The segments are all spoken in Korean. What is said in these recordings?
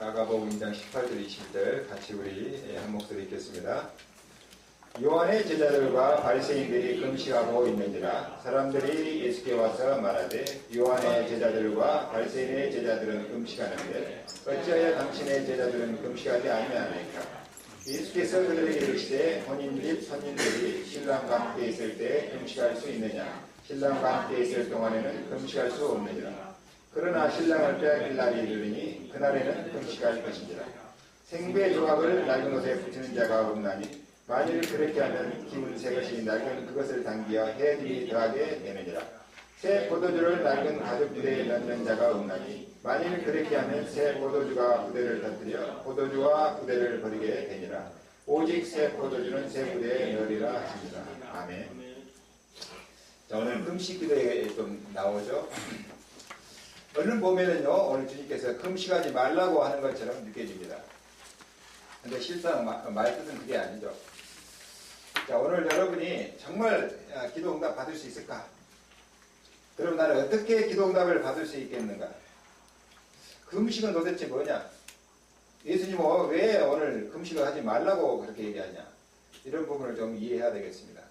마가복음 2장 18절 20절 같이 우리 한 목소리 읽겠습니다. 요한의 제자들과 바리새인들이 금식하고 있는지라 사람들이 예수께 와서 말하되 요한의 제자들과 바리새인의 제자들은 금식하는데 어찌하여 당신의 제자들은 금식하지 아니하나이까? 예수께서 그들에게 이르시되 혼인집 손님들이 신랑과 함께 있을 때 금식할 수 있느냐? 신랑과 함께 있을 동안에는 금식할 수 없느니라. 그러나 신랑을 빼앗길 날이 이르리니 그날에는 금식할 것이니라. 생배 조각을 낡은 옷에 붙이는 자가 없나니 만일 그렇게 하면 기운 새 것이 낡은 그것을 당기어 해짐이 더하게 되느니라. 새 포도주를 낡은 가죽 부대에 넣는 자가 없나니 만일 그렇게 하면 새 포도주가 부대를 터뜨려 포도주와 부대를 버리게 되니라. 오직 새 포도주는 새 부대에 넣으리라 하시니라. 아멘. 자, 오늘 금식 기도에 좀 나오죠. 얼른 보면은요, 오늘 주님께서 금식하지 말라고 하는 것처럼 느껴집니다. 근데 실상 말뜻은 그게 아니죠. 자, 오늘 여러분이 정말 기도 응답 받을 수 있을까? 그럼 나는 어떻게 기도 응답을 받을 수 있겠는가? 금식은 도대체 뭐냐? 예수님은 왜 오늘 금식을 하지 말라고 그렇게 얘기하냐? 이런 부분을 좀 이해해야 되겠습니다.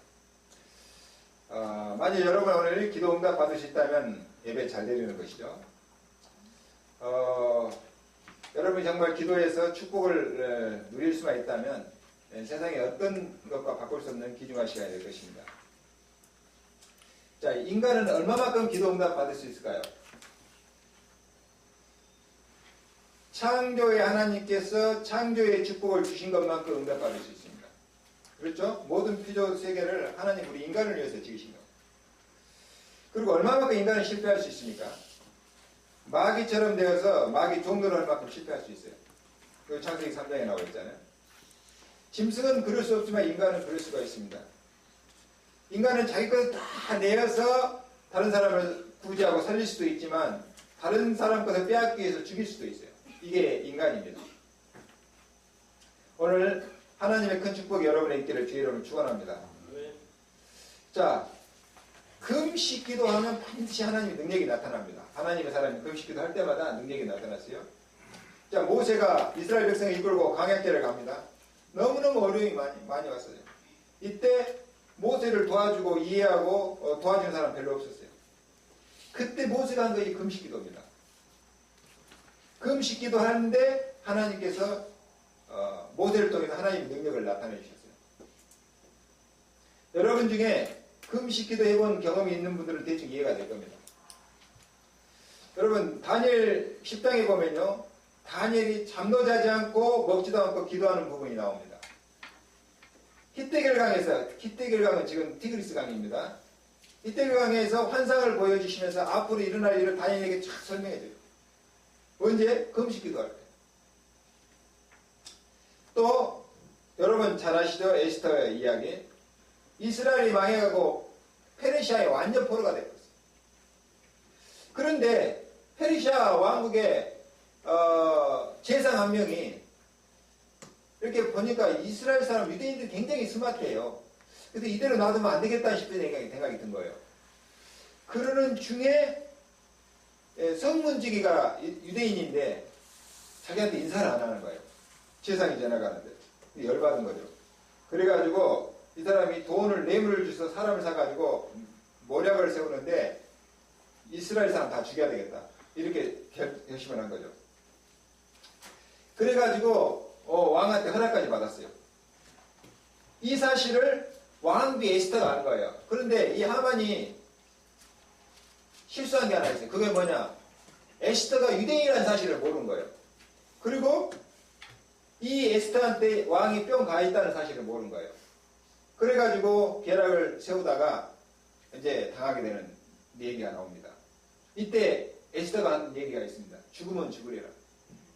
만약 여러분 오늘 기도 응답 받을 수 있다면 예배 잘 드리는 것이죠. 여러분이 정말 기도해서 축복을 누릴 수만 있다면 세상에 어떤 것과 바꿀 수 없는 귀중한 시간이 될 것입니다. 자, 인간은 얼마만큼 기도 응답 받을 수 있을까요? 창조의 하나님께서 창조의 축복을 주신 것만큼 응답 받을 수 있습니다. 그렇죠? 모든 피조 세계를 하나님 우리 인간을 위해서 지으신 겁니다. 그리고 얼마만큼 인간은 실패할 수 있습니까? 마귀처럼 되어서 마귀 종노를 할 만큼 실패할 수 있어요. 그 창세기 3장에 나와 있잖아요. 짐승은 그럴 수 없지만 인간은 그럴 수가 있습니다. 인간은 자기 것을 다 내어서 다른 사람을 구제하고 살릴 수도 있지만 다른 사람 것을 빼앗기 위해서 죽일 수도 있어요. 이게 인간입니다. 오늘 하나님의 큰 축복이 여러분의 있기를 주의 이름으로 축원합니다. 자, 금식 기도하면 반드시 하나님의 능력이 나타납니다. 하나님의 사람이 금식 기도할 때마다 능력이 나타났어요. 자, 모세가 이스라엘 백성을 이끌고 광야길을 갑니다. 너무너무 어려움이 많이 왔어요. 이때 모세를 도와주고 이해하고 도와주는 사람 별로 없었어요. 그때 모세가 한 것이 금식 기도입니다. 금식 기도하는데 하나님께서 모세를 통해서 하나님의 능력을 나타내 주셨어요. 여러분 중에 금식 기도 해본 경험이 있는 분들은 대충 이해가 될 겁니다. 여러분, 다니엘 10장에 보면요, 다니엘이 잠도 자지 않고 먹지도 않고 기도하는 부분이 나옵니다. 히데겔강에서, 히데겔강은 지금 티그리스 강입니다. 히데겔강에서 환상을 보여주시면서 앞으로 일어날 일을 다니엘에게 쫙 설명해줘요. 언제? 금식 기도할 때. 또 여러분 잘 아시죠? 에스더의 이야기. 이스라엘이 망해가고 페르시아의 완전 포로가 되었어요. 그런데 페르시아 왕국의 재상 한 명이 이렇게 보니까 이스라엘 사람 유대인들이 굉장히 스마트해요. 근데 이대로 놔두면 안 되겠다 싶은 생각이 든 거예요. 그러는 중에 성문지기가 유대인인데 자기한테 인사를 안 하는 거예요. 재상이 지나가는데 열받은 거죠. 그래가지고 이 사람이 돈을 뇌물을 줘서 사람을 사가지고 모략을 세우는데 이스라엘 사람 다 죽여야 되겠다. 이렇게 결심을 한 거죠. 그래가지고 왕한테 허락까지 받았어요. 이 사실을 왕비 에스더가 아는 거예요. 그런데 이 하만이 실수한 게 하나 있어요. 그게 뭐냐? 에스더가 유대인이라는 사실을 모르는 거예요. 그리고 이 에스더한테 왕이 뿅 가 있다는 사실을 모르는 거예요. 그래가지고 계략을 세우다가 이제 당하게 되는 얘기가 나옵니다. 이때 에스더가 하는 얘기가 있습니다. 죽으면 죽으리라.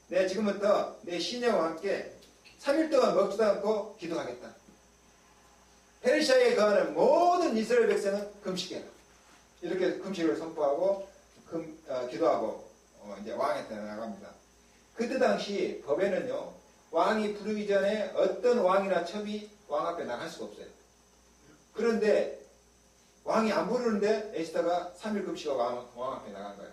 내가 지금부터 내 시녀와 함께 3일 동안 먹지도 않고 기도하겠다. 페르시아에 거하는 모든 이스라엘 백성은 금식해라. 이렇게 금식을 선포하고 기도하고 이제 왕한테 나갑니다. 그때 당시 법에는요, 왕이 부르기 전에 어떤 왕이나 첩이 왕 앞에 나갈 수가 없어요. 그런데 왕이 안 부르는데 에스더가 3일 금식하고 왕 앞에 나간 거예요.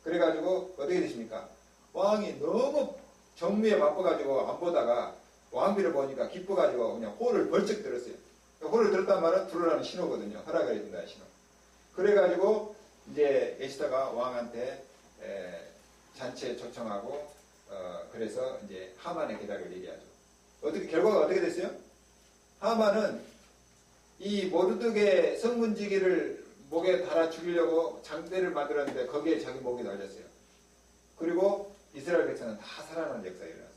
그래가지고 어떻게 되십니까? 왕이 너무 정무에 바빠가지고 안 보다가 왕비를 보니까 기뻐가지고 그냥 호를 벌쩍 들었어요. 호를 들었단 말은 들어라는 신호거든요. 허락을 해준다는 신호. 그래가지고 이제 에스더가 왕한테 잔치에 초청하고 그래서 이제 하만의 계략을 얘기하죠. 결과가 어떻게 됐어요? 하만은 이 모르드게 성문지기를 목에 달아 죽이려고 장대를 만들었는데 거기에 자기 목이 달렸어요. 그리고 이스라엘 백성은 다 살아나는 역사가 일어났어요.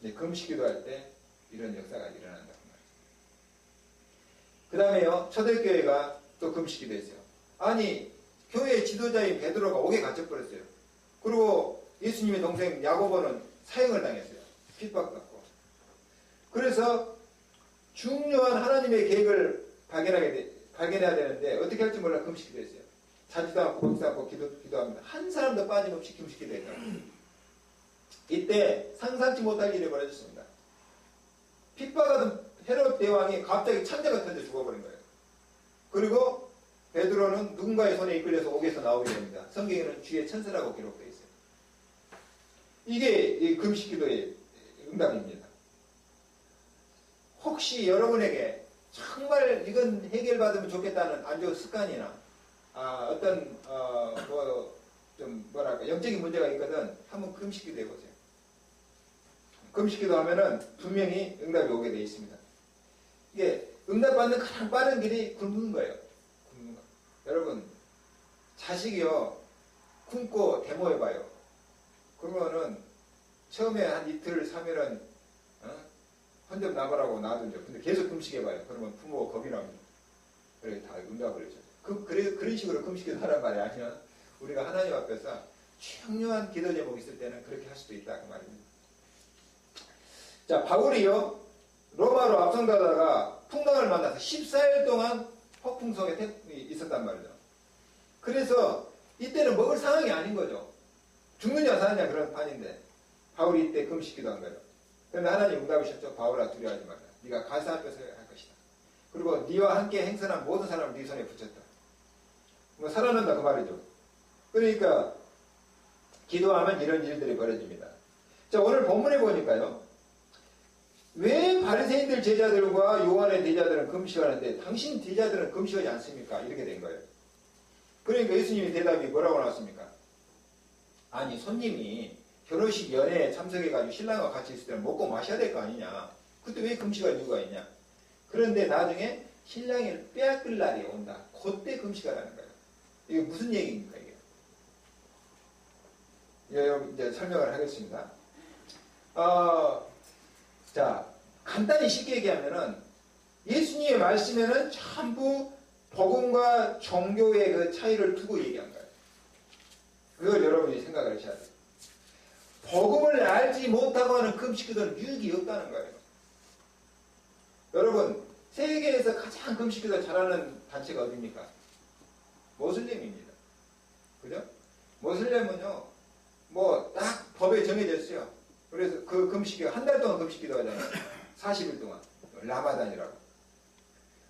이제 금식기도 할 때 이런 역사가 일어난다는 말이에요. 그 다음에요, 초대교회가 또 금식기도 했어요. 아니, 교회 지도자인 베드로가 옥에 갇혀버렸어요. 그리고 예수님의 동생 야고보는 사형을 당했어요. 핍박받고. 그래서 중요한 하나님의 계획을 발견해야 되는데 어떻게 할지 몰라 금식기도 했어요. 자지도 않고 먹지도 않고 기도합니다. 한 사람도 빠짐없이 금식기도 했다. 이때 상상치 못할 일이 벌어졌습니다. 핍박하던 헤롯 대왕이 갑자기 창자가 터져 죽어버린 거예요. 그리고 베드로는 누군가의 손에 이끌려서 옥에서 나오게 됩니다. 성경에는 주의 천사라고 기록되어 있어요. 이게 금식기도의 응답입니다. 혹시 여러분에게 정말 이건 해결받으면 좋겠다는 안 좋은 습관이나 어떤 좀 뭐랄까 영적인 문제가 있거든 한번 금식기도 해보세요. 금식기도 하면은 분명히 응답이 오게 되어 있습니다. 이게 응답받는 가장 빠른 길이 굶는 거예요. 굶는 거. 여러분 자식이요 굶고 데모해봐요. 그러면은 처음에 한 이틀 3일은 혼자 나가라고 놔두죠. 근데 계속 금식해봐요. 그러면 부모가 겁이 납니다. 그래 다 응답을 해줘요. 그런 식으로 금식기도 하란 말이 아니야. 우리가 하나님 앞에서 중요한 기도 제목이 있을 때는 그렇게 할 수도 있다 그 말입니다. 자, 바울이요 로마로 앞선가다가 풍랑을 만나서 14일 동안 폭풍 속에 있었단 말이죠. 그래서 이때는 먹을 상황이 아닌 거죠. 죽느냐 사느냐 그런 판인데 바울이 이때 금식기도 한 거예요. 그런데 하나님 응답이셨죠. 바울아 두려워하지 말라. 네가 가사 앞에서 할 것이다. 그리고 네와 함께 행선한 모든 사람을 네 손에 붙였다. 뭐 살아난다 그 말이죠. 그러니까 기도하면 이런 일들이 벌어집니다. 자, 오늘 본문에 보니까요. 왜 바리새인들 제자들과 요한의 제자들은 금식하는데 당신 제자들은 금식하지 않습니까? 이렇게 된 거예요. 그러니까 예수님의 대답이 뭐라고 나왔습니까? 아니 손님이 결혼식 연회에 참석해가지고 신랑과 같이 있을 때는 먹고 마셔야 될 거 아니냐. 그때 왜 금식할 이유가 있냐. 그런데 나중에 신랑을 빼앗길 날이 온다. 그때 금식하라는 거예요. 이게 무슨 얘기입니까 이게? 여러분 이제 설명을 하겠습니다. 자, 간단히 쉽게 얘기하면은 예수님의 말씀에는 전부 복음과 종교의 그 차이를 두고 얘기한 거예요. 그걸 여러분이 생각을 하셔야 돼요. 복음을 알지 못하고 하는 금식기도는 유익이 없다는 거예요. 여러분, 세계에서 가장 금식기도 잘하는 단체가 어디입니까? 모슬림입니다. 그죠? 모슬림은요, 뭐 딱 법에 정해져 있어요. 그래서 그 금식기가 한 달 동안 금식기도 하잖아요. 40일 동안. 라마단이라고.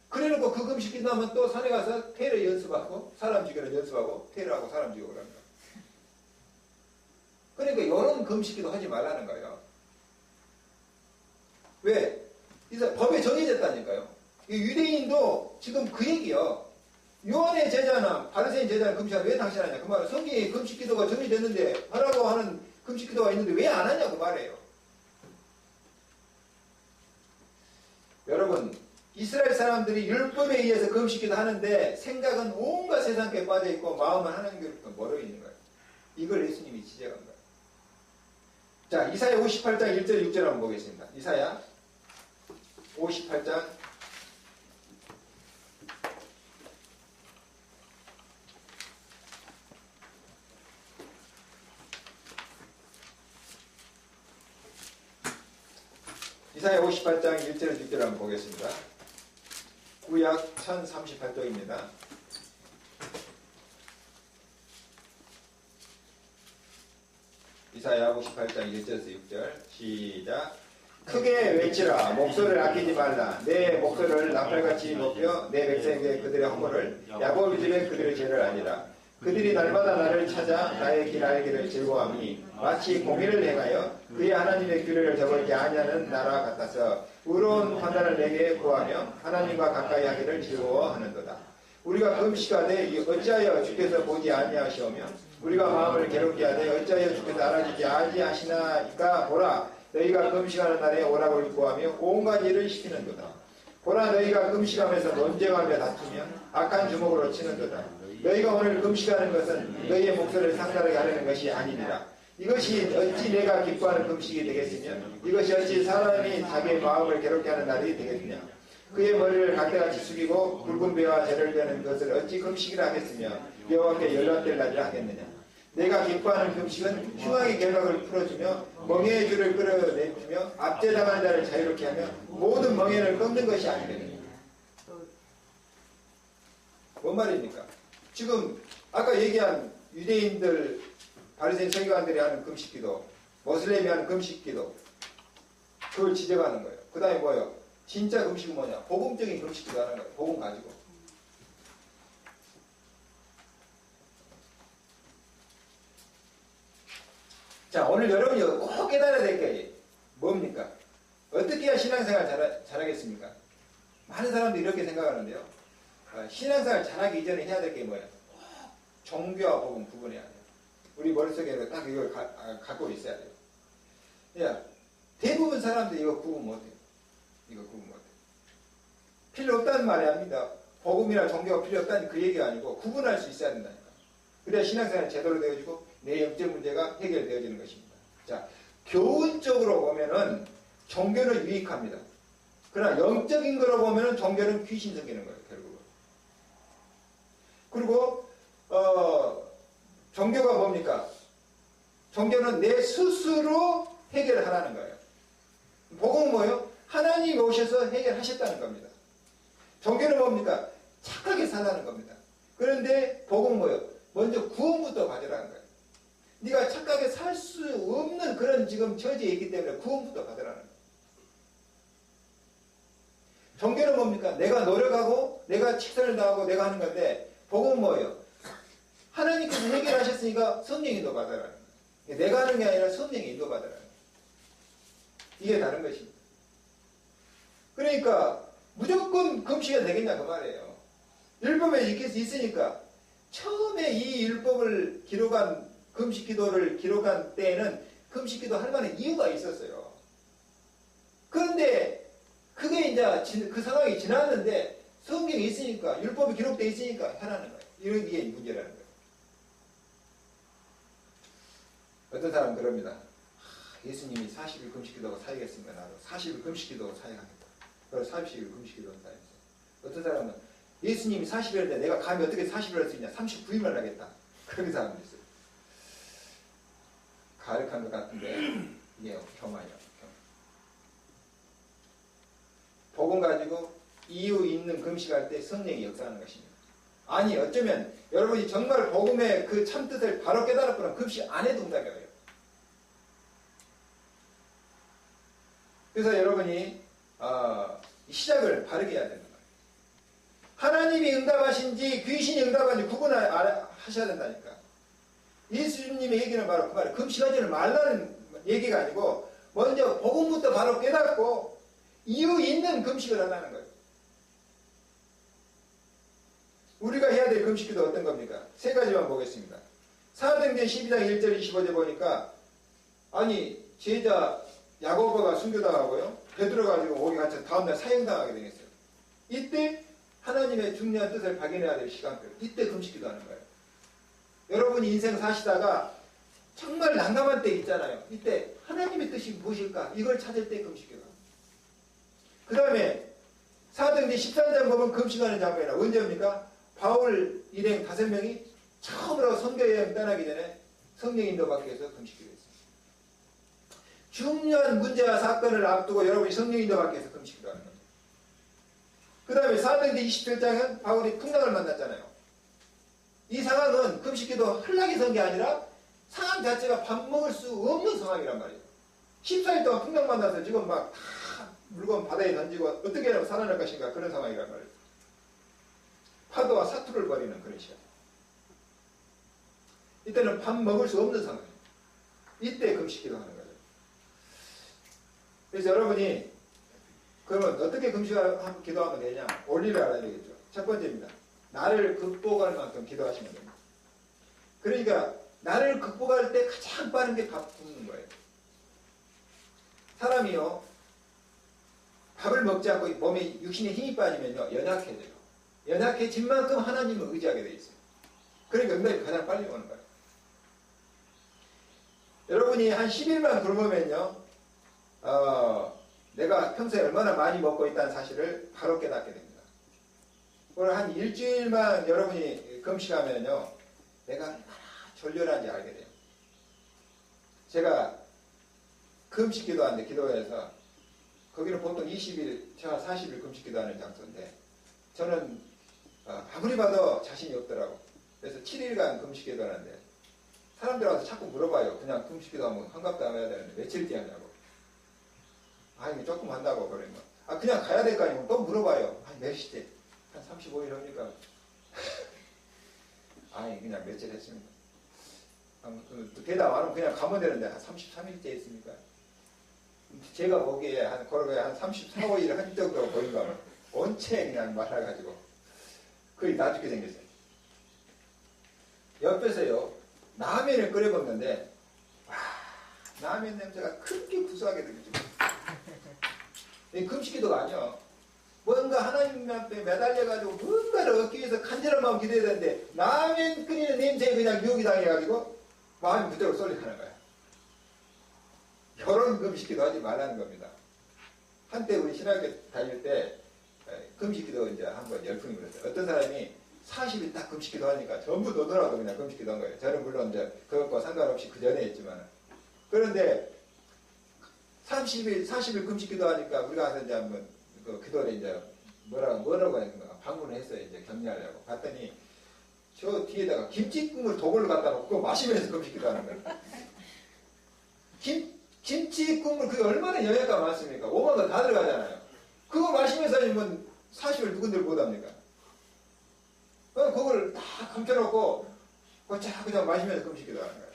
그래놓고 그 금식기도 하면 또 산에 가서 테러 연습하고 사람 죽이는 연습하고 테러하고 사람 죽이고 그럽니다. 그러니까 이런 금식기도 하지 말라는 거예요. 왜? 법에 정해졌다니까요. 유대인도 지금 그 얘기요. 요한의 제자나 바리새인 제자는 금식하는데 왜 당신 하냐. 그 말은 성경에 금식기도가 정해졌는데 하라고 하는 금식기도가 있는데 왜 안 하냐고 말해요. 여러분 이스라엘 사람들이 율법에 의해서 금식기도 하는데 생각은 온갖 세상에 빠져있고 마음은 하나님께로부터 멀어 있는 거예요. 이걸 예수님이 지적한 거예요. 자, 이사야 58장 1절 6절 한번 보겠습니다. 이사야 58장 1절 6절 한번 보겠습니다. 구약 1038쪽입니다. 이사야 58장 1절에서 6절 시작. 크게 외치라. 목소리를 아끼지 말라. 내 목소리를 나팔같이 높여 내 백성에게 그들의 허물을 야곱 집에 그들의 죄를 아니라. 그들이 날마다 나를 찾아 나의 길 알기를 즐거워하니 마치 공의를 행하여 그의 하나님의 규례를 저버리지 아니하는 나라와 같아서 의로운 판단을 내게 구하며 하나님과 가까이 하기를 즐거워하는도다. 우리가 금식하되 어찌하여 주께서 보지 아니하시오며 우리가 마음을 괴롭게 하되 어찌하여 주께서 알아주지 아니하시나이까 보라 너희가 금식하는 날에 오락을 구하며 온갖 일을 시키는도다. 보라 너희가 금식하면서 논쟁하며 다투며 악한 주먹으로 치는도다. 너희가 오늘 금식하는 것은 너희의 목소리를 상달하게 하려는 것이 아니니라. 이것이 어찌 내가 기뻐하는 금식이 되겠으며 이것이 어찌 사람이 자기의 마음을 괴롭게 하는 날이 되겠느냐. 그의 머리를 갈대같이 숙이고 붉은 배와 재를 베는 것을 어찌 금식이라 하겠으며 여호와께 연락될 날이라 하겠느냐. 내가 기뻐하는 금식은 흉악의 결박을 풀어주며 멍에의 줄을 끌어내주며 압제당한 자를 자유롭게 하며 모든 멍에를 꺾는 것이 아니겠느냐. 뭔 말입니까? 지금 아까 얘기한 유대인들 바리새인 서기관들이 하는 금식기도 모슬렘이 하는 금식기도 그걸 지적하는 거예요. 그 다음에 뭐예요? 진짜 금식은 뭐냐? 복음적인 금식기도 하는 거예요. 복음 가지고. 자, 오늘 여러분이 꼭 깨달아야 될 게 뭡니까? 어떻게 해야 신앙생활 잘하겠습니까? 많은 사람들이 이렇게 생각하는데요. 신앙생활 잘하기 이전에 해야 될 게 뭐예요? 종교와 복음 구분해야 돼요. 우리 머릿속에 딱 이걸 갖고 있어야 돼요. 야, 대부분 사람들이 이거 구분 못해요. 이거 구분 못해요. 필요 없다는 말이 아닙니다. 복음이나 종교가 필요 없다는 그 얘기가 아니고 구분할 수 있어야 된다니까. 그래야 신앙생활이 제대로 되어지고 내 영적 문제가 해결되어지는 것입니다. 자, 교훈적으로 보면은 종교는 유익합니다. 그러나 영적인 거로 보면은 종교는 귀신 생기는 거예요, 결국은. 그리고 종교가 뭡니까? 종교는 내 스스로 해결하라는 거예요. 복음은 뭐예요? 하나님이 오셔서 해결하셨다는 겁니다. 종교는 뭡니까? 착하게 살라는 겁니다. 그런데 복음은 뭐예요? 먼저 구원부터 받으라는 거예요. 네가 착하게 살 수 없는 그런 지금 처지에 있기 때문에 구원부터 받으라는 거예요. 종교는 뭡니까? 내가 노력하고 내가 직선을 다하고 내가 하는 건데 복음은 뭐예요? 하나님께서 해결하셨으니까 성령 인도 받으라는 거예요. 내가 하는 게 아니라 성령의 인도 받으라는 거예요. 이게 다른 것입니다. 그러니까 무조건 금식이 되겠냐 그 말이에요. 율법에 있으니까 처음에 이 율법을 기록한 금식기도를 기록한 때에는 금식기도 할 만한 이유가 있었어요. 그런데 그게 이제 그 상황이 지났는데 성경이 있으니까 율법이 기록되어 있으니까 하라는 거예요. 이런 게 문제라는 거예요. 어떤 사람은 그럽니다. 예수님이 40일 금식기도하고 사역했으니까 나도 40일 금식기도하고 사역하겠다. 그래서 40일 금식기도하고 사역했어요. 어떤 사람은 예수님이 40일 했는데 내가 감히 어떻게 40일 할 수 있냐. 39일만 하겠다. 그런 사람도 있어요. 가력한 것 같은데 이게 교만이에요. 복음 가지고 이유 있는 금식할 때 성령이 역사하는 것입니다. 아니 어쩌면 여러분이 정말 복음의 그 참뜻을 바로 깨달았거나 금식 안 해도 응답이 와요. 그래서 여러분이 시작을 바르게 해야 된다. 하나님이 응답하신지 귀신이 응답하신지 구분하셔야 된다니까. 예수님의 얘기는 바로 그 말이에요. 금식하지는 말라는 얘기가 아니고 먼저 복음부터 바로 깨닫고 이유 있는 금식을 하라는 거예요. 우리가 해야 될 금식기도 어떤 겁니까? 세 가지만 보겠습니다. 사도행전 12장 1절 25절 보니까 아니 제자 야고보가 순교당하고요. 베드로가 가지고 오기 같이 다음날 사형당하게 되겠어요. 이때 하나님의 중요한 뜻을 발견해야 될 시간표. 이때 금식기도 하는 거예요. 여러분이 인생 사시다가 정말 난감한 때 있잖아요. 이때 하나님의 뜻이 무엇일까? 이걸 찾을 때 금식기도 합니다. 그 다음에 사도행전 13장 보면 금식하는 장면이라 언제입니까? 바울 일행 5명이 처음으로 선교여행 떠나기 전에 성령 인도 받기 위해서 금식기도 했습니다. 중요한 문제와 사건을 앞두고 여러분이 성령 인도 받기 위해서 금식기도 하는 겁니다. 그 다음에 사도행전 27장은 바울이 풍랑을 만났잖아요. 이 상황은 금식기도 하려고 선 게 아니라 상황 자체가 밥 먹을 수 없는 상황이란 말이에요. 14일 동안 풍랑 만나서 지금 막 다 물건 바다에 던지고 어떻게 하면 살아날 것인가 그런 상황이란 말이에요. 파도와 사투를 벌이는 그런 시간. 이때는 밥 먹을 수 없는 상황이에요. 이때 금식기도 하는 거예요. 그래서 여러분이 그러면 어떻게 금식하고 기도하면 되냐? 원리를 알아야 되겠죠. 첫 번째입니다. 나를 극복할 만큼 기도하시면 됩니다. 그러니까 나를 극복할 때 가장 빠른 게 밥 굶는 거예요. 사람이요, 밥을 먹지 않고 몸에 육신에 힘이 빠지면요, 연약해져요. 연약해진 만큼 하나님을 의지하게 돼 있어요. 그러니까 응답이 가장 빨리 오는 거예요. 여러분이 한 10일만 굶으면요, 내가 평소에 얼마나 많이 먹고 있다는 사실을 바로 깨닫게 됩니다. 오늘 한 일주일만 여러분이 금식하면요, 내가 얼마나 졸렬한지 알게 돼요. 제가 금식 기도하는데, 기도회에서 거기는 보통 20일, 제가 40일 금식 기도하는 장소인데, 저는 아무리 봐도 자신이 없더라고. 그래서 7일간 금식 기도하는데, 사람들 와서 자꾸 물어봐요. 그냥 금식 기도하면 한갑도 안 해야 되는데 며칠째 하냐고. 아니 조금 한다고 그러면, 그냥 가야 될 거 아니고 또 물어봐요. 몇 시째? 한 35일 합니까? 아니 그냥 며칠 했습니다. 대답 안 하면 그냥 가면 되는데 한 33일째 했습니까? 제가 보기에 한 걸어가야 한 34, 5일 한 정도 보인가 하면 원체 그냥 말아가지고 거의 다 죽게 생겼어요. 옆에서요, 라면을 끓여 먹는데, 라면 냄새가 그렇게 구수하게 느껴집니다. 이 금식기도가 아니야. 뭔가 하나님 앞에 매달려가지고 뭔가를 얻기 위해서 간절한 마음 기도해야 되는데, 라면 끓이는 냄새에 그냥 유혹이 당해가지고 마음이 그대로 쏠려가는 거야. 이런 금식기도 하지 말라는 겁니다. 한때 우리 신학교 다닐 때 금식기도 이제 한번 열풍이 불었어요. 어떤 사람이 40일 딱 금식기도 하니까 전부 너더라도 그냥 금식기도 한 거예요. 저는 물론 이제 그것과 상관없이 그 전에 했지만. 그런데 40일 금식기도 하니까 우리가 가서 이제 한번 그 기도를 이제 뭐라고 했는가 방문을 했어요. 이제 격려하려고. 봤더니 저 뒤에다가 김치국물 도구를 갖다 놓고 그거 마시면서 금식기도 하는 거예요. 김치 국물 그게 얼마나 영양가 많습니까? 5만 원 다 들어가잖아요. 그거 마시면서 아니면 40일 누군들 못합니까? 그걸 다 감춰놓고 그냥 마시면서 금식기도 하는 거예요.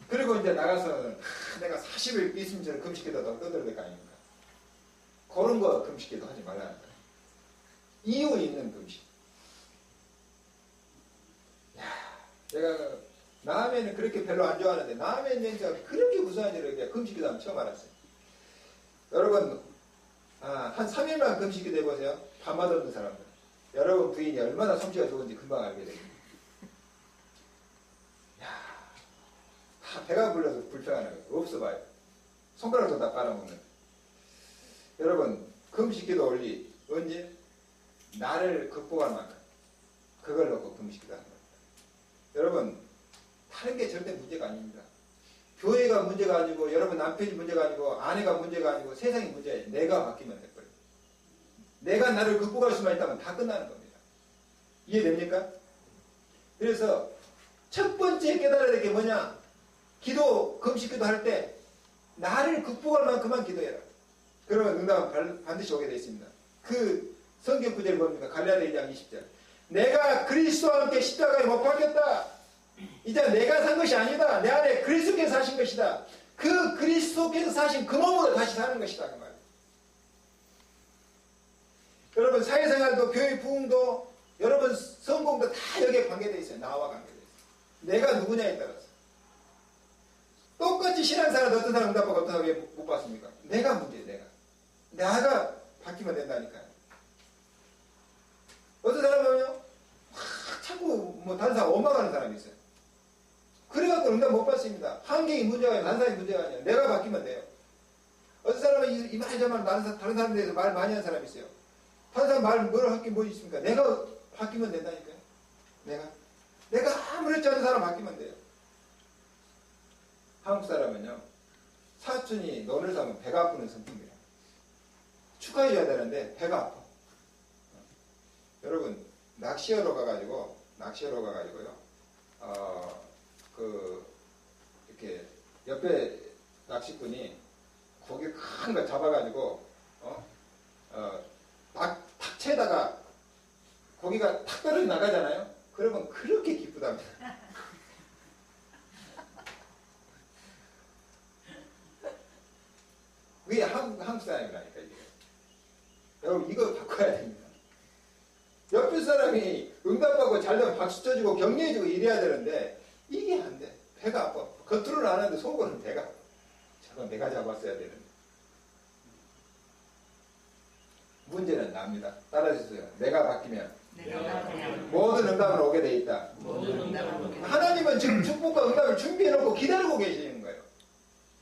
그리고 이제 나가서는 내가 40일 있으면 저는 금식기도 더 떠들 될 거 아닙니까? 그런 거 금식기도 하지 말라는 거예요. 이유 있는 금식. 제가 라면은 그렇게 별로 안 좋아하는데 라면 냄새가 그렇게 구수한 줄을 금식기도 하면 처음 알았어요. 여러분 한 3일만 금식기도 해보세요. 밥맛 없는 사람들. 여러분 부인이 얼마나 솜씨가 좋은지 금방 알게 됩니다. 다 배가 불러서 불평하는 거예요. 없어봐요. 손가락도 다 빨아먹는. 여러분 금식기도 원리 언제? 나를 극복할 만큼 그걸 놓고 금식기도 하는 겁니다. 여러분 다른 게 절대 문제가 아닙니다. 교회가 문제가 아니고 여러분 남편이 문제가 아니고 아내가 문제가 아니고 세상이 문제예요. 내가 바뀌면 될 거예요. 내가 나를 극복할 수만 있다면 다 끝나는 겁니다. 이해됩니까? 그래서 첫 번째 깨달아야 될 게 뭐냐? 기도, 금식기도 할 때 나를 극복할 만큼만 기도해라. 그러면 응답은 반드시 오게 되어 있습니다. 그 성경 구절이 뭡니까? 갈라디아 2장 20절. 내가 그리스도와 함께 십자가에 못 박혔다. 이제 내가 산 것이 아니다. 내 안에 그리스도께서 사신 것이다. 그 그리스도께서 사신 그 몸으로 다시 사는 것이다. 그 말. 여러분 사회생활도 교회 부흥도 여러분 성공도 다 여기에 관계되어 있어요. 나와 관계되어 있어요. 내가 누구냐에 따라서. 똑같이 신앙생활도 어떤 사람 응답받고 어떤 사람 왜 못 받습니까? 내가 문제예요. 내가 바뀌면 된다니까요. 어떤 사람은요 자꾸 뭐 다른 사람 원망하는 사람이 있어요. 그래갖고 응답 못 받습니다. 환경이 문제가 아니라 다른 사람이 문제가 아니에요. 내가 바뀌면 돼요. 어떤 사람은 이 말 저 말 다른 사람에 대해서 말 많이 하는 사람이 있어요. 다른 사람 말 뭐라 할 게 뭐 있습니까? 내가 바뀌면 된다니까요. 내가 아무렇지 않은 사람 바뀌면 돼요. 한국 사람은요 사촌이 논을 사면 배가 아프는 성품이에요. 축하해줘야 되는데 배가 아파. 여러분 낚시하러 가가지고요 이렇게 옆에 낚시꾼이 고기 큰 거 잡아가지고 탁채에다가 고기가 탁 떨어져 나가잖아요. 그러면 그렇게 기쁘답니다. 그게 한국 사람이라니까 이게. 여러분 이거 바꿔야 됩니다. 옆에 사람이 응답받고 잘되면 박수 쳐주고 격려해주고 이래야 되는데 이게 안 돼. 배가 아파. 겉으로는 안 하는데 속으로는 배가 아파. 저건 내가 잡았어야 되는데. 문제는 납니다. 따라주세요. 내가 바뀌면 모든 응답을 오게 돼 있다. 하나님은 지금 축복과 응답을 준비해놓고 기다리고 계시는 거예요.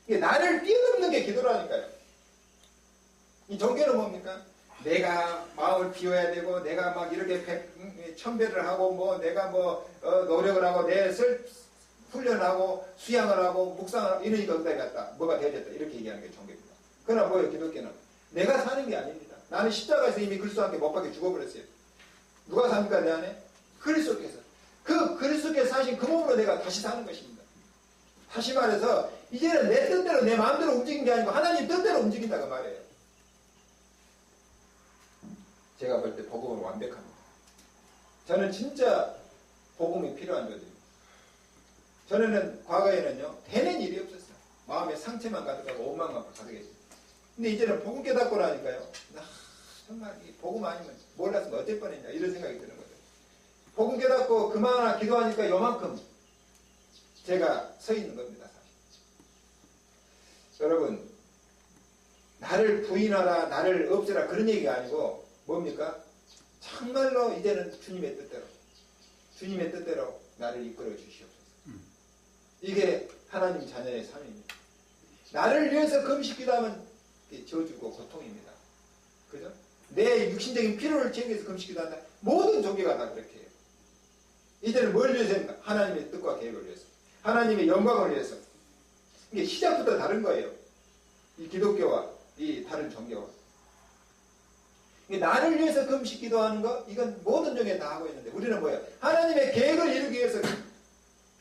이게 나를 뛰어넘는 게 기도라니까요. 이 종교는 뭡니까? 내가 마음을 비워야 되고 내가 막 이렇게 천배를 하고 뭐 내가 뭐 노력을 하고 내 훈련하고 수양을 하고 묵상을 하고 이러니까 응답이 갔다. 뭐가 되어졌다. 이렇게 얘기하는 게 종교입니다. 그러나 뭐예요? 기독교는 내가 사는 게 아닙니다. 나는 십자가에서 이미 그리스도와 함께 못 박혀 죽어버렸어요. 누가 삽니까 내 안에? 그리스도께서. 그 그리스도께서 사신 그 몸으로 내가 다시 사는 것입니다. 다시 말해서 이제는 내 뜻대로 내 마음대로 움직이는 게 아니고 하나님 뜻대로 움직인다고 말이에요. 제가 볼 때 복음은 완벽합니다. 저는 진짜 복음이 필요한 존재입니다. 전에는 과거에는요 되는 일이 없었어요. 마음에 상처만 가득하고 원망만 가득했어요. 근데 이제는 복음 깨닫고 나니까요. 정말 이 복음 아니면 몰랐으면 어쩔 뻔했냐 이런 생각이 드는 거죠. 복음 깨닫고 그만 기도하니까 요만큼 제가 서 있는 겁니다. 사실. 여러분 나를 부인하라 나를 없애라 그런 얘기가 아니고 뭡니까? 정말로 이제는 주님의 뜻대로 나를 이끌어 주시옵소서. 이게 하나님 자녀의 삶입니다. 나를 위해서 금식기도 하면 저주고 고통입니다. 그죠? 내 육신적인 필요를 채우기 위해서 금식기도 한다. 모든 종교가 다 그렇게 해요. 이제는 뭘 위해서 합니까? 하나님의 뜻과 계획을 위해서. 하나님의 영광을 위해서. 이게 시작부터 다른 거예요. 이 기독교와 이 다른 종교와. 나를 위해서 금식기도 하는 거 이건 모든 종교에 다 하고 있는데 우리는 뭐예요? 하나님의 계획을 이루기 위해서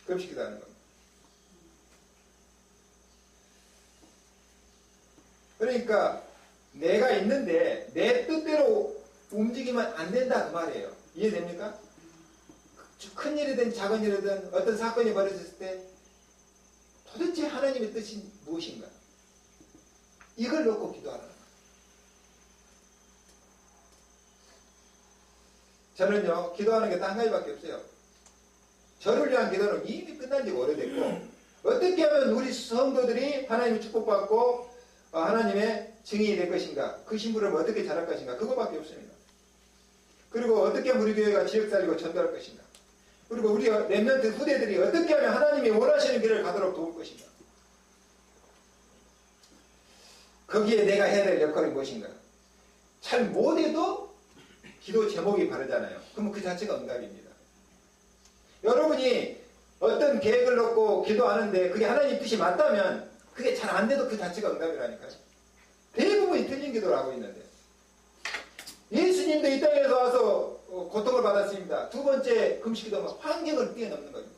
금식기도 하는 겁니다. 그러니까 내가 있는데 내 뜻대로 움직이면 안 된다 그 말이에요. 이해됩니까? 큰 일이든 작은 일이든 어떤 사건이 벌어졌을 때 도대체 하나님의 뜻이 무엇인가? 이걸 놓고 기도하라. 저는요 기도하는 게 딱 한 가지밖에 없어요. 저를 위한 기도는 이미 끝난 지가 오래됐고 어떻게 하면 우리 성도들이 하나님의 축복받고 하나님의 증인이 될 것인가, 그 신부를 어떻게 잘할 것인가, 그거밖에 없습니다. 그리고 어떻게 하면 우리 교회가 지역 살리고 전도할 것인가, 그리고 우리 렘넌트 후대들이 어떻게 하면 하나님이 원하시는 길을 가도록 도울 것인가, 거기에 내가 해야 될 역할이 무엇인가. 잘 못해도 기도 제목이 바르잖아요. 그러면 그 자체가 응답입니다. 여러분이 어떤 계획을 놓고 기도하는데 그게 하나님 뜻이 맞다면 그게 잘 안 돼도 그 자체가 응답이라니까요. 대부분이 틀린 기도를 하고 있는데 예수님도 이 땅에서 와서 고통을 받았습니다. 두 번째 금식기도는 환경을 뛰어넘는 겁니다.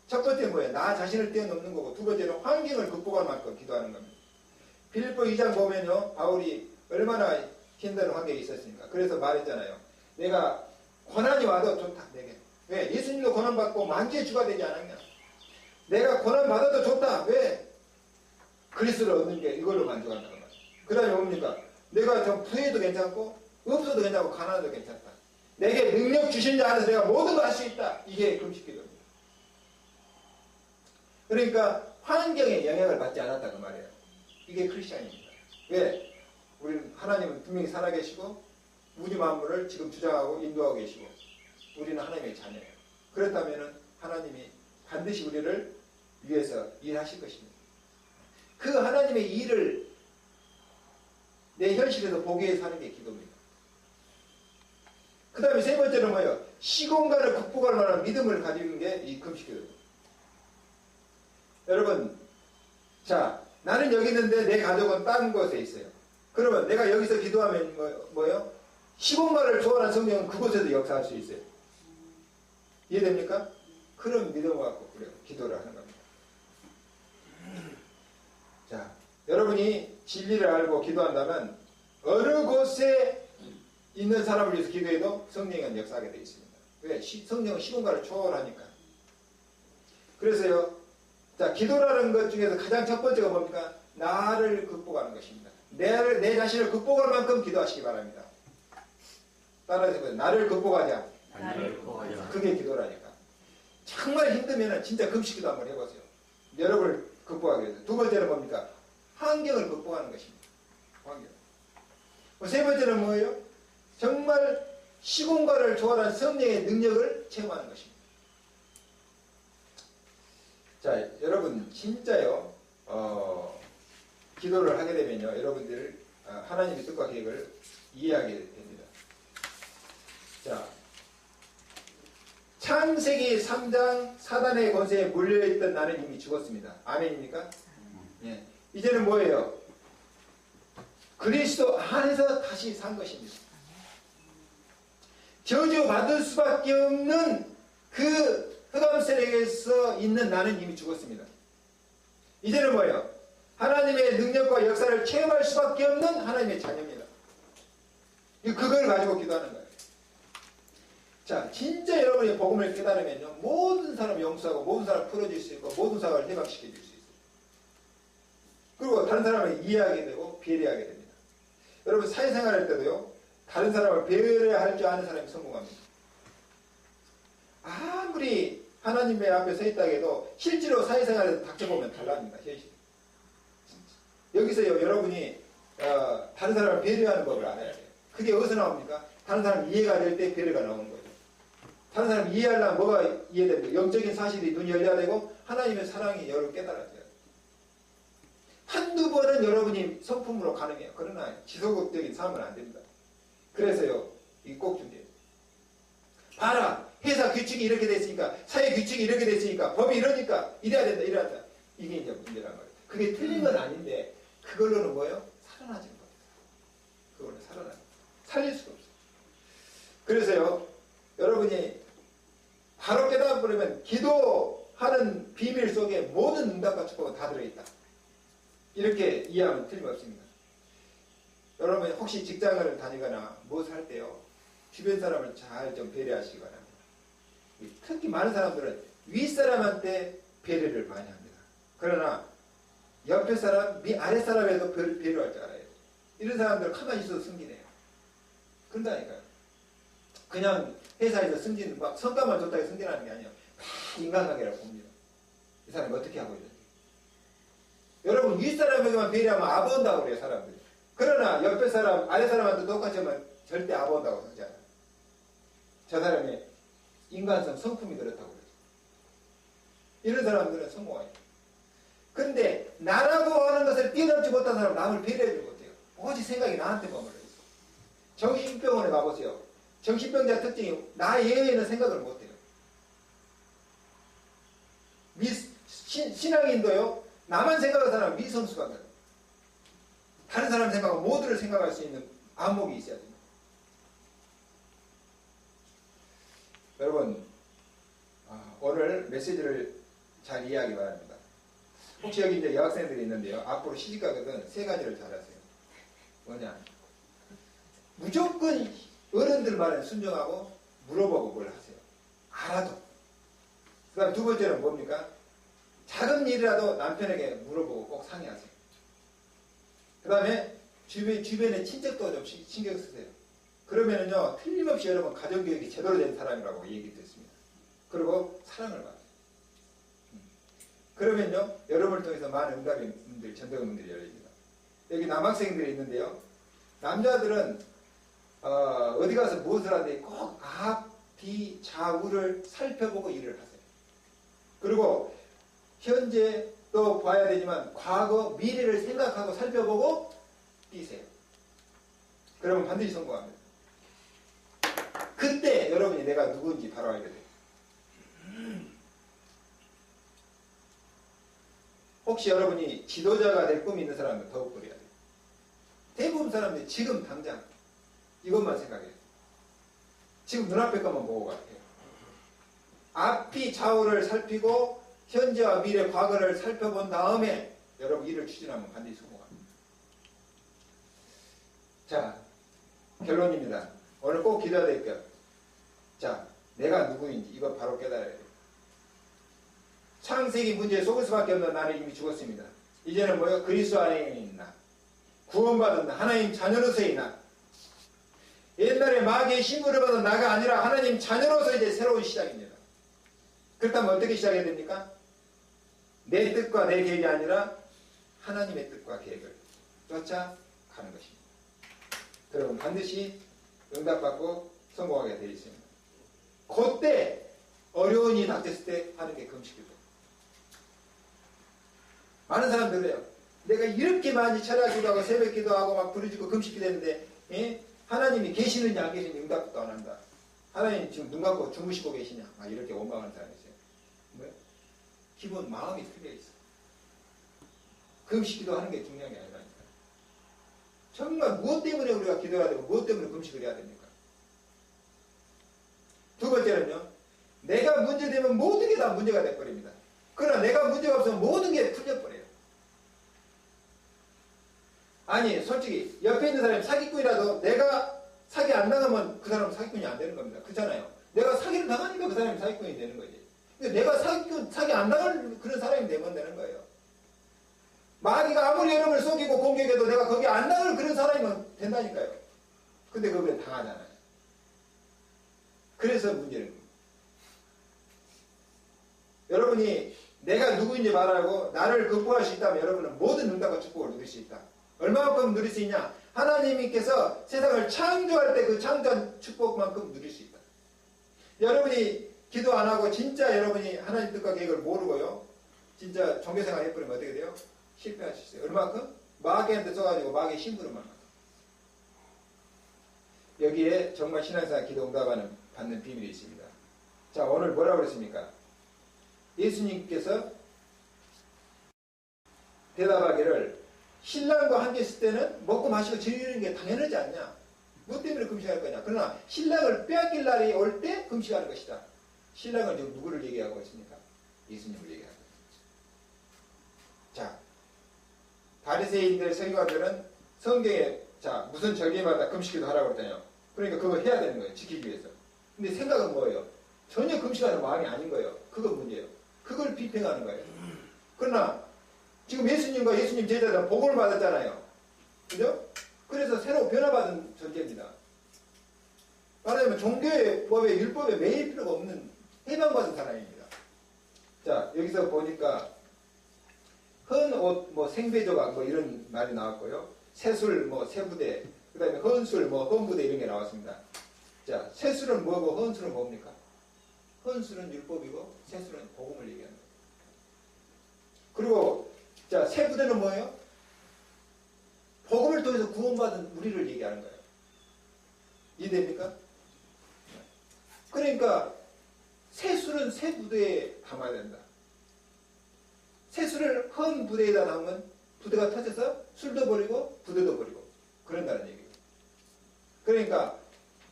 첫 번째는 뭐예요? 나 자신을 뛰어넘는 거고 두 번째는 환경을 극복할 만큼 기도하는 겁니다. 빌립보 2장 보면요 바울이 얼마나 힘든 환경이 있었습니까? 그래서 말했잖아요. 내가 고난이 와도 좋다 내게. 왜? 예수님도 고난받고 만주의 주가 되지 않았냐? 내가 고난받아도 좋다. 왜? 그리스도를 얻는 게 이걸로 만족한다는 거예요. 그 다음에 뭡니까? 내가 좀 부해도 괜찮고 없어도 괜찮고 가난해도 괜찮다. 내게 능력 주신 자 안에서 내가 모든 걸 할 수 있다. 이게 금식기도입니다. 그러니까 환경에 영향을 받지 않았다 그 말이에요. 이게 크리스찬입니다. 왜? 우리는 하나님은 분명히 살아계시고 우주 만물을 지금 주장하고 인도하고 계시고 우리는 하나님의 자녀예요. 그렇다면 하나님이 반드시 우리를 위해서 일하실 것입니다. 그 하나님의 일을 내 현실에서 보기 위해 사는 게 기도입니다. 그 다음에 세 번째는 뭐예요? 시공간을 극복할 만한 믿음을 가지는 게 이 금식기도입니다. 여러분, 자, 나는 여기 있는데 내 가족은 다른 곳에 있어요. 그러면 내가 여기서 기도하면 뭐예요? 시공간을 초월한 성령은 그곳에도 역사할 수 있어요. 이해됩니까? 그런 믿음을 갖고 그래요. 기도를 하는 겁니다. 자, 여러분이 진리를 알고 기도한다면 어느 곳에 있는 사람을 위해서 기도해도 성령은 역사하게 되어 있습니다. 왜? 성령은 시공간을 초월하니까. 그래서요, 자, 기도라는 것 중에서 가장 첫 번째가 뭡니까? 나를 극복하는 것입니다. 내 자신을 극복할 만큼 기도하시기 바랍니다. 따라서 나를 극복하자. 그게 기도라니까. 정말 힘들면 진짜 금식기도 한번 해보세요. 여러분을 극복하기 위해서. 두 번째는 뭡니까? 환경을 극복하는 것입니다. 환경. 세 번째는 뭐예요? 정말 시공간을 초월한 성령의 능력을 체험하는 것입니다. 자, 여러분 진짜요. 기도를 하게 되면요, 여러분들 하나님의 뜻과 계획을 이해하게 됩니다. 자, 창세기 3장 사단의 권세에 물려있던 나는 이미 죽었습니다. 아멘입니까? 예. 이제는 뭐예요? 그리스도 안에서 다시 산 것입니다. 저주받을 수밖에 없는 그 흑암 세력에서 있는 나는 이미 죽었습니다. 이제는 뭐예요? 하나님의 능력과 역사를 체험할 수밖에 없는 하나님의 자녀입니다. 그걸 가지고 기도하는 거예요. 자, 진짜 여러분이 복음을 깨달으면요, 모든 사람 용서하고 모든 사람 풀어줄 수 있고 모든 사람을 해방시켜 줄 수 있어요. 그리고 다른 사람을 이해하게 되고 배려하게 됩니다. 여러분 사회생활 할 때도요, 다른 사람을 배려할 줄 아는 사람이 성공합니다. 아무리 하나님의 앞에 서 있다 해도 실제로 사회생활에서 닥쳐보면 달라집니다. 현실. 여기서요, 여러분이 다른 사람을 배려하는 법을 알아야 돼요. 그게 어디서 나옵니까? 다른 사람 이해가 될 때 배려가 나오는 거예요. 다른 사람 이해하려면 뭐가 이해됩니까? 영적인 사실이 눈이 열려야 되고 하나님의 사랑이 여러분 깨달아져야 돼요. 한두 번은 여러분이 성품으로 가능해요. 그러나 지속적인 삶은 안 됩니다. 그래서요, 이 꼭 준비해요. 봐라, 회사 규칙이 이렇게 됐으니까, 사회 규칙이 이렇게 됐으니까, 법이 이러니까 이래야 된다, 이래야 된다. 이게 이제 문제란 말이에요. 그게 틀린 건 아닌데 그걸로는 뭐예요? 살아나지는 거예요. 그걸로 살아나요. 살릴 수가 없어요. 그래서요, 여러분이 바로 깨달아버리면 기도하는 비밀 속에 모든 응답과 축복은 다 들어있다. 이렇게 이해하면 틀림없습니다. 여러분 혹시 직장을 다니거나 무엇을 할 때요, 주변 사람을 잘 좀 배려하시기 바랍니다. 특히 많은 사람들은 윗사람한테 배려를 많이 합니다. 그러나 옆에 사람, 아래 사람에도 배려할 줄 알아요. 이런 사람들은 가만히 있어도 승진해요. 그런다니까요. 그냥 회사에서 승진, 막 성과만 좋다고 승진하는 게 아니에요. 다 인간관계라고 봅니다. 이 사람이 어떻게 하고 있는지. 여러분 윗사람에게만 배려하면 아부한다고 그래요, 사람들이. 그러나 옆에 사람, 아래 사람한테 똑같이 하면 절대 아부한다고 하지 않아요. 저 사람의 인간성, 성품이 그렇다고 그래요. 이런 사람들은 성공해요. 근데 나라고 하는 것을 뛰어넘지 못한 사람은 남을 배려하지 못해요. 오직 생각이 나한테만 머물러 있어요. 정신병원에 가보세요. 정신병자 특징이 나 외에는 생각을 못해요. 신앙인도요, 나만 생각하는 사람은 미성수가 돼요. 다른 사람 생각하고 모두를 생각할 수 있는 안목이 있어야 됩니다. 여러분, 오늘 메시지를 잘 이해하기 바랍니다. 혹시 여기 이제 여학생들이 있는데요, 앞으로 시집가거든 세 가지를 잘하세요. 뭐냐? 무조건 어른들 말에 순종하고 물어보고 뭘 하세요. 알아도. 그 다음 두 번째는 뭡니까? 작은 일이라도 남편에게 물어보고 꼭 상의하세요. 그 다음에 주변에 친척도 좀 신경 쓰세요. 그러면은요, 틀림없이 여러분 가정교육이 제대로 된 사람이라고 얘기됐습니다. 그리고 사랑을 받아요. 그러면요, 여러분을 통해서 많은 응답인들, 전도문들이 열립니다. 여기 남학생들이 있는데요, 남자들은 어디 가서 무엇을 하는데 꼭 앞, 뒤, 좌우를 살펴보고 일을 하세요. 그리고 현재 또 봐야 되지만 과거, 미래를 생각하고 살펴보고 뛰세요. 그러면 반드시 성공합니다. 그때 여러분이 내가 누구인지 바로 알게 돼요. 혹시 여러분이 지도자가 될 꿈이 있는 사람은 더욱 그래야 돼요. 대부분 사람들이 지금 당장 이것만 생각해요. 지금 눈앞에 것만 보고 가요. 앞이 좌우를 살피고 현재와 미래, 과거를 살펴본 다음에 여러분 일을 추진하면 반드시 성공합니다. 자, 결론입니다. 오늘 꼭 기도해야 될 것. 자, 내가 누구인지 이거 바로 깨달아야 돼요. 창세기 문제에 속을 수밖에 없는 나는 이미 죽었습니다. 이제는 뭐예요? 그리스도 안에 있나. 구원받은 하나님 자녀로서의 나. 옛날에 마귀의 신부를 받은 나가 아니라 하나님 자녀로서 이제 새로운 시작입니다. 그렇다면 어떻게 시작해야 됩니까? 내 뜻과 내 계획이 아니라 하나님의 뜻과 계획을 쫓아가는 것입니다. 그러면 반드시 응답받고 성공하게 되어 있습니다. 그때 어려운 일이 닥쳤을 때 하는 게 금식기도. 많은 사람들은 그래요. 내가 이렇게 많이 철야 기도하고 새벽 기도하고 막 부르짖고 금식기도 했는데 하나님이 계시느냐 안 계시느냐 응답도 안 한다. 하나님 지금 눈 감고 주무시고 계시냐 막 이렇게 원망하는 사람이 있어요. 왜? 기본 마음이 틀려 있어. 금식기도 하는 게 중요한 게 아니라니까. 정말 무엇 때문에 우리가 기도해야 되고 무엇 때문에 금식을 해야 됩니까? 두 번째는요. 내가 문제되면 모든 게 다 문제가 돼버립니다. 그러나 내가 문제가 없으면 모든 게 풀려버려요. 아니 솔직히 옆에 있는 사람이 사기꾼이라도 내가 사기 안 당하면 그 사람은 사기꾼이 안 되는 겁니다. 그렇잖아요. 내가 사기를 당하니까 그 사람이 사기꾼이 되는 거지. 근데 내가 사기 안 당할 그런 사람이 되면 되는 거예요. 마귀가 아무리 여러분을 속이고 공격해도 내가 거기 안 당할 그런 사람이면 된다니까요. 근데 그걸 당하잖아요. 그래서 문제는 겁니다. 여러분이 내가 누구인지 말하고 나를 극복할 수 있다면 여러분은 모든 응답과 축복을 누릴 수 있다. 얼마만큼 누릴 수 있냐? 하나님께서 세상을 창조할 때 그 창조한 축복만큼 누릴 수 있다. 여러분이 기도 안 하고 진짜 여러분이 하나님 뜻과 계획을 모르고요. 진짜 종교생활 해버리면 어떻게 돼요? 실패할 수 있어요. 얼마만큼? 마귀한테 써가지고 마귀의 신부를 만나. 여기에 정말 신앙생활 기도 응답하는 받는 비밀이 있습니다. 자, 오늘 뭐라고 그랬습니까? 예수님께서 대답하기를 신랑과 함께 있을 때는 먹고 마시고 즐기는 게 당연하지 않냐? 뭐 때문에 금식할 거냐? 그러나 신랑을 빼앗길 날이 올 때 금식하는 것이다. 신랑은 지금 누구를 얘기하고 있습니까? 예수님을 얘기하고 있습니다. 자, 바리새인들 서기관들은 성경에 자 무슨 절기마다 금식기도 하라고 그랬잖아요. 그러니까 그거 해야 되는 거예요. 지키기 위해서. 근데 생각은 뭐예요? 전혀 금식하는 마음이 아닌 거예요. 그건 문제예요. 그걸 비평하는 거예요. 그러나 지금 예수님과 예수님 제자들은 복음을 받았잖아요. 그죠? 그래서 새로 변화받은 존재입니다. 말하자면 종교의 법에 율법에 매일 필요가 없는 해방받은 사람입니다. 자, 여기서 보니까 헌 옷, 뭐 생배조각 뭐 이런 말이 나왔고요. 새술, 뭐 새부대, 그 다음에 헌술, 뭐 헌부대 이런 게 나왔습니다. 자, 새술은 뭐고 헌술은 뭡니까? 헌술은 율법이고 새술은 복음을 얘기하는 거예요. 그리고 자, 새부대는 뭐예요? 복음을 통해서 구원받은 우리를 얘기하는 거예요. 이해됩니까? 그러니까 새술은 새부대에 담아야 된다. 새술을 헌 부대에다 담으면 부대가 터져서 술도 버리고 부대도 버리고 그런다는 얘기예요. 그러니까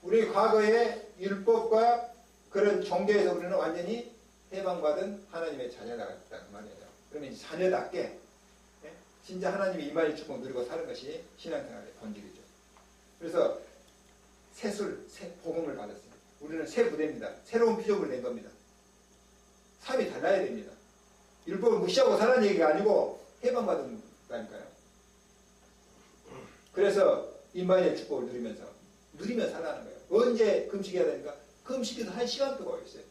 우리 과거의 율법과 그런 종교에서 우리는 완전히 해방받은 하나님의 자녀다 그 말이에요. 그러면 이제 자녀답게 진짜 하나님의 임하의 축복 누리고 사는 것이 신앙생활의 본질이죠. 그래서 새술, 새 복음을 받았습니다. 우리는 새 부대입니다. 새로운 피조물을 낸 겁니다. 삶이 달라야 됩니다. 율법을 무시하고 살라는 얘기가 아니고 해방받은 거니까요. 그래서 임마의 축복을 누리며 살라는 거예요. 언제 금식해야 되니까? 금식에서 한 시간표가 있어요.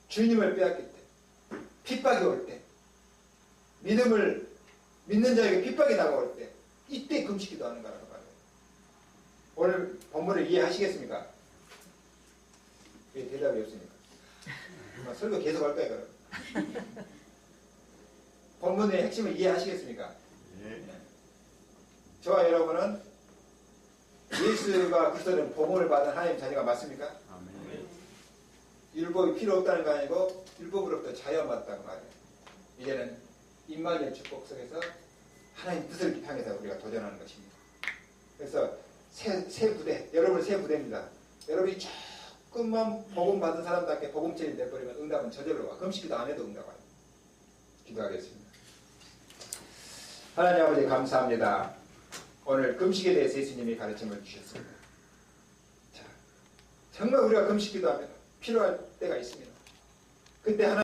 주님을 빼앗길 때, 핍박이 올 때, 믿는 자에게 핍박이 다가올 때, 이때 금식기도 하는 거라고 말해요. 오늘 본문을 이해하시겠습니까? 왜 대답이 없습니까? 설교 계속 할까요, 그럼? 본문의 핵심을 이해하시겠습니까? 네. 저와 여러분은 예수가 그리스도는 복음을 받은 하나님 자녀가 맞습니까? 아멘. 율법이 필요 없다는 거 아니고 율법으로부터 자유받았다고 말해요. 이제는 임마누엘 축복 속에서 하나님 뜻을 향해서 우리가 도전하는 것입니다. 그래서 새 부대, 여러분 새 부대입니다. 여러분이 조금만 복음 받은 사람답게 복음체이 돼버리면 응답은 저절로 와. 금식기도 안 해도 응답 와요. 기도하겠습니다. 하나님 아버지 감사합니다. 오늘 금식에 대해서 예수님이 가르침을 주셨습니다. 자, 정말 우리가 금식기도 하면 필요할 때가 있습니다. 그때 하나님